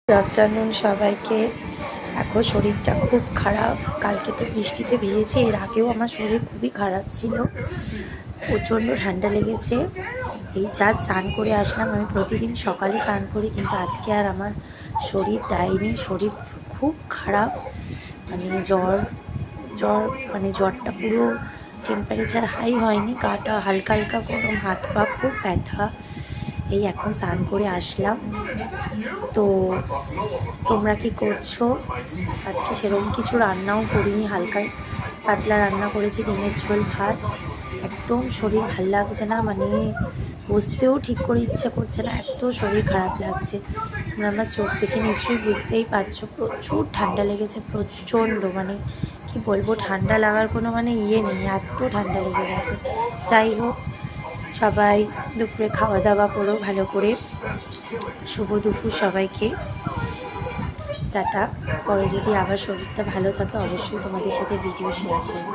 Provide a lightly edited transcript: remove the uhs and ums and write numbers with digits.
Good afternoon সবাইকে। দেখো শরীরটা খুব খারাপ, কালকে তো বৃষ্টিতে ভিজেছি, এর আগেও আমার শরীর খুবই খারাপ ছিল, প্রচণ্ড ঠান্ডা লেগেছে। এই জাস্ট স্নান করে আসলাম। আমি প্রতিদিন সকালে স্নান করি, কিন্তু আজকে আর আমার শরীর দেয়নি, শরীর খুব খারাপ। মানে জ্বর জ্বর মানে জ্বরটা পুরো টেম্পারেচার হাই হয়নি, গাটা হালকা হালকা গরম, হাত পা খুব ব্যথা। এই এখন স্নান করে আসলাম। তো তোমরা কি করছো? আজকে সেরকম কিছু রান্নাও করিনি, হালকা পাতলা রান্না করেছি, ডিমের ঝোল ভাত। একদম শরীর ভাল লাগছে না, মানে বসতেও ঠিক করে ইচ্ছে করছে না, এত শরীর খারাপ লাগছে। তোমরা আমার চোখ দেখে নিশ্চয়ই বুঝতেই পারছো, প্রচুর ঠান্ডা লেগেছে, প্রচণ্ড। মানে কি বলবো, ঠান্ডা লাগার কোনো মানে ইয়ে নেই, এত ঠান্ডা লেগে গেছে। যাই হোক, সবাই দুপুরে খাওয়া দাওয়া করো ভালো করে। শুভ দুপুর সবাইকে, টাটা। পরে যদি আবার শরীরটা ভালো থাকে অবশ্যই তোমাদের সাথে ভিডিও শেয়ার করব।